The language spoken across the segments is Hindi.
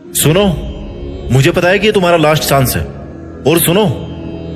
सुनो, मुझे पता है कि ये तुम्हारा लास्ट चांस है, और सुनो,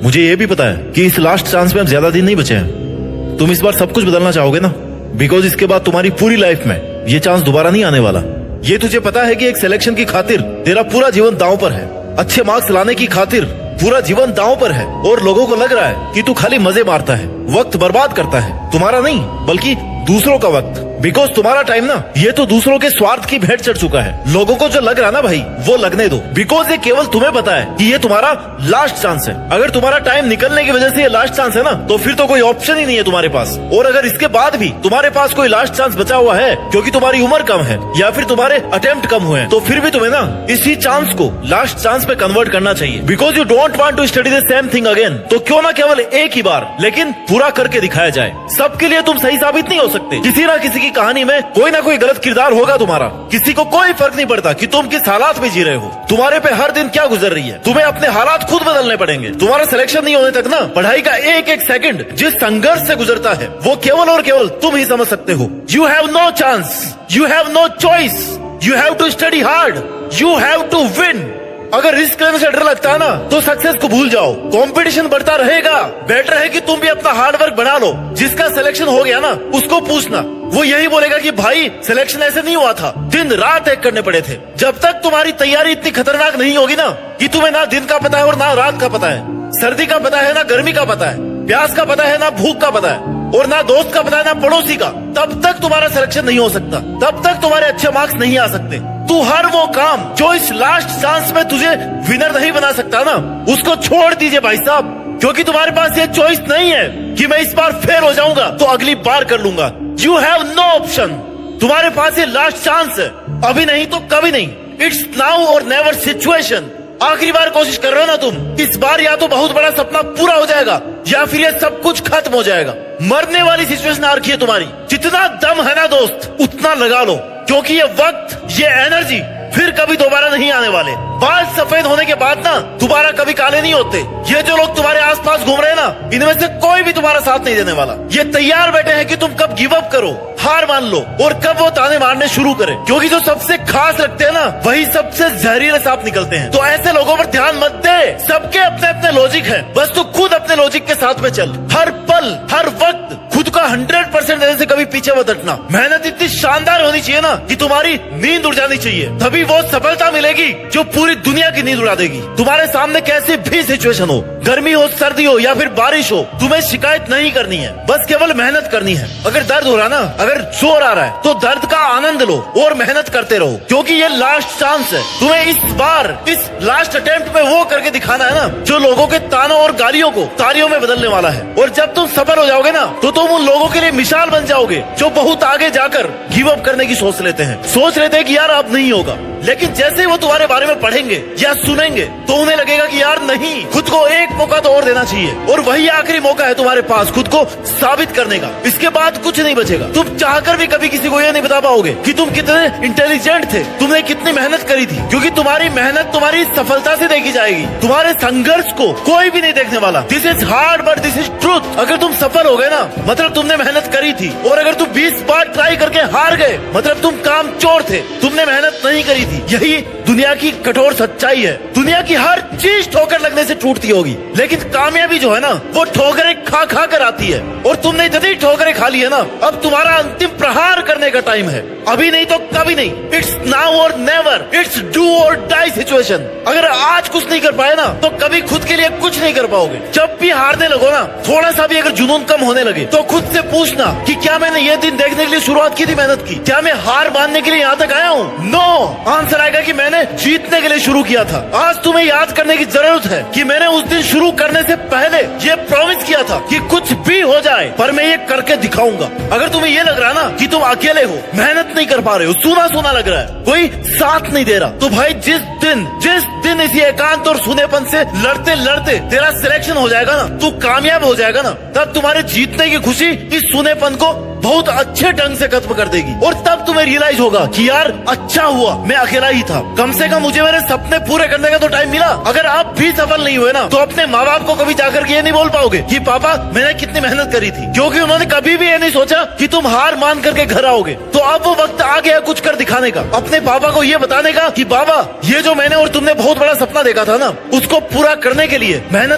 मुझे ये भी पता है कि इस लास्ट चांस में अब ज्यादा दिन नहीं बचे हैं। तुम इस बार सब कुछ बदलना चाहोगे ना, बिकॉज इसके बाद तुम्हारी पूरी लाइफ में ये चांस दोबारा नहीं आने वाला। ये तुझे पता है कि एक सिलेक्शन की खातिर तेरा पूरा जीवन दांव पर है, अच्छे मार्क्स लाने की खातिर पूरा जीवन दांव पर है, और लोगों को लग रहा है कि तू खाली मजे मारता है, वक्त बर्बाद करता है। तुम्हारा नहीं बल्कि दूसरों का वक्त, बिकॉज तुम्हारा टाइम ना ये तो दूसरों के स्वार्थ की भेंट चढ़ चुका है। लोगों को जो लग रहा ना भाई, वो लगने दो, बिकॉज ये केवल तुम्हें पता है कि ये तुम्हारा लास्ट चांस है। अगर तुम्हारा टाइम निकलने की वजह से ये लास्ट चांस है ना, तो फिर तो कोई ऑप्शन ही नहीं है तुम्हारे पास। और अगर इसके बाद भी तुम्हारे पास कोई लास्ट चांस बचा हुआ है क्योंकि तुम्हारी उम्र कम है या फिर तुम्हारे अटेम्प्ट कम हुए हैं, तो फिर भी तुम्हें ना इसी चांस को लास्ट चांस पे कन्वर्ट करना चाहिए, because you don't want to study the same thing again. तो क्यों ना केवल एक ही बार लेकिन पूरा करके दिखाया जाए। सबके लिए तुम सही साबित नहीं हो सकते, किसी ना किसी की कहानी में कोई ना कोई गलत किरदार होगा तुम्हारा। किसी को कोई फर्क नहीं पड़ता कि तुम किस हालात में जी रहे हो, तुम्हारे पे हर दिन क्या गुजर रही है। तुम्हें अपने हालात खुद बदलने पड़ेंगे। तुम्हारा सिलेक्शन नहीं होने तक ना पढ़ाई का एक एक सेकंड जिस संघर्ष से गुजरता है वो केवल और केवल तुम ही समझ सकते हो। You have no chance, you have no choice, you have to study hard, you have to win. अगर रिस्क लेने से डर लगता है ना, तो सक्सेस को भूल जाओ। कंपटीशन बढ़ता रहेगा, बेटर है कि तुम भी अपना हार्ड वर्क बना लो। जिसका सिलेक्शन हो गया ना, उसको पूछना, वो यही बोलेगा कि भाई सिलेक्शन ऐसे नहीं हुआ था, दिन रात एक करने पड़े थे। जब तक तुम्हारी तैयारी इतनी खतरनाक नहीं होगी ना कि तुम्हें ना दिन का पता है और ना रात का पता है, सर्दी का पता है ना गर्मी का पता है, प्यास का पता है ना भूख का पता है, और ना दोस्त का पता है ना पड़ोसी का, तब तक तुम्हारा सिलेक्शन नहीं हो सकता, तब तक तुम्हारे अच्छे मार्क्स नहीं आ सकते। तू हर वो काम जो इस लास्ट चांस में तुझे विनर नहीं बना सकता ना, उसको छोड़ दीजिए भाई साहब, क्योंकि तुम्हारे पास ये चॉइस नहीं है कि मैं इस बार फेल हो जाऊंगा तो अगली बार कर लूंगा। You have no option. तुम्हारे पास ये लास्ट चांस है, अभी नहीं तो कभी नहीं। इट्स नाउ और नेवर सिचुएशन। आखिरी बार कोशिश कर रहे हो ना तुम, इस बार या तो बहुत बड़ा सपना पूरा हो जाएगा या फिर ये सब कुछ खत्म हो जाएगा। मरने वाली सिचुएशन आ रखी है तुम्हारी। जितना दम है ना दोस्त, उतना लगा लो, क्योंकि ये वक्त, ये एनर्जी फिर कभी दोबारा नहीं आने वाले। बाल सफेद होने के बाद ना दोबारा कभी काले नहीं होते। ये जो लोग तुम्हारे आसपास घूम रहे हैं ना, इनमें से कोई भी तुम्हारा साथ नहीं देने वाला। ये तैयार बैठे हैं कि तुम कब गिव अप करो, हार मान लो, और कब वो ताने मारने शुरू करें, क्योंकि जो सबसे खास लगते हैं ना, वही सबसे जहरीले सांप निकलते हैं। तो ऐसे लोगों पर ध्यान मत दे। सबके अपने अपने लॉजिक है, बस तू खुद अपने लॉजिक के साथ में चल। हर पल हर वक्त खुद का 100% देने से कभी पीछे मत हटना। मेहनत इतनी शानदार होनी चाहिए ना कि तुम्हारी नींद उड़ जानी चाहिए, तभी वो सफलता मिलेगी जो पूरी दुनिया की नींद उड़ा देगी। तुम्हारे सामने कैसी भी सिचुएशन हो, गर्मी हो, सर्दी हो या फिर बारिश हो, तुम्हें शिकायत नहीं करनी है, बस केवल मेहनत करनी है। अगर दर्द हो रहा ना, अगर जोर आ रहा है, तो दर्द का आनंद लो और मेहनत करते रहो, क्योंकि ये लास्ट चांस है। तुम्हें इस बार, इस लास्ट अटेम्प्ट में वो करके दिखाना है ना जो लोगों के तानों और गालियों को तालियों में बदलने वाला है। और जब तुम सफल हो जाओगे ना, तो तुम उन लोगों के लिए मिसाल बन जाओगे जो बहुत आगे जाकर गिव अप करने की सोच लेते हैं, सोच लेते हैं कि यार अब नहीं होगा। लेकिन जैसे ही वो तुम्हारे बारे में पढ़ेंगे या सुनेंगे, तो उन्हें लगेगा कि यार नहीं, खुद को एक मौका तो और देना चाहिए, और वही आखिरी मौका है तुम्हारे पास खुद को साबित करने का। इसके बाद कुछ नहीं बचेगा। तुम चाहकर भी कभी किसी को ये नहीं बता पाओगे कि तुम कितने इंटेलिजेंट थे, तुमने कितनी मेहनत करी थी, क्योंकि तुम्हारी मेहनत तुम्हारी सफलता से देखी जाएगी। तुम्हारे संघर्ष को कोई भी नहीं देखने वाला। This is hard but this is truth. अगर तुम सफल हो गए ना, मतलब तुमने मेहनत करी थी, और अगर तुम 20 बार ट्राई करके हार गए, मतलब तुम कामचोर थे, तुमने मेहनत नहीं करी थी। यही दुनिया की कठोर सच्चाई है। दुनिया की हर चीज ठोकर लगने से टूटती होगी, लेकिन कामयाबी जो है ना, वो ठोकरें खा खा कर आती है। और तुमने जितनी ठोकरें खा ली है ना, अब तुम्हारा अंतिम प्रहार करने का टाइम है। अभी नहीं तो कभी नहीं। इट्स नाउ और नेवर। इट्स डू और डाई सिचुएशन। अगर आज कुछ नहीं कर पाए ना, तो कभी खुद के लिए कुछ नहीं कर पाओगे। जब भी हारने लगो ना, थोड़ा सा भी अगर जुनून कम होने लगे, तो खुद से पूछना कि क्या मैंने ये दिन देखने के लिए शुरुआत की थी मेहनत की? क्या मैं हार मानने के लिए यहाँ तक आया हूँ? नो। आंसर आएगा कि मैंने जीतने के लिए शुरू किया था। आज तुम्हें याद करने की जरूरत है कि मैंने उस दिन शुरू करने से पहले ये प्रॉमिस किया था कि कुछ भी हो जाए पर मैं ये करके दिखाऊंगा। अगर तुम्हें ये लग रहा ना कि तुम अकेले हो, मेहनत नहीं कर पा रहे हो, सूना सूना लग रहा है, कोई साथ नहीं दे रहा, तो भाई जिस दिन इसी एकांत और सुनेपन से लड़ते लड़ते तेरा सिलेक्शन हो जाएगा ना, तू कामयाब हो जाएगा ना, तब तुम्हारे जीतने की खुशी इस सुनेपन को बहुत अच्छे ढंग से खत्म कर देगी। और तब तुम्हें रियलाइज होगा कि यार अच्छा हुआ मैं अकेला ही था, कम से कम मुझे मेरे सपने पूरे करने का तो टाइम मिला। अगर आप भी सफल नहीं हुए ना तो अपने माँ बाप को कभी जाकर के ये नहीं बोल पाओगे कि पापा मैंने कितनी मेहनत करी थी, क्योंकि उन्होंने कभी भी ये नहीं सोचा कि तुम हार मान करके घर आओगे। तो अब वो वक्त आ गया कुछ कर दिखाने का, अपने पापा को ये बताने का कि बाबा ये जो मैंने और तुमने बहुत बड़ा सपना देखा था ना उसको पूरा करने के लिए मेहनत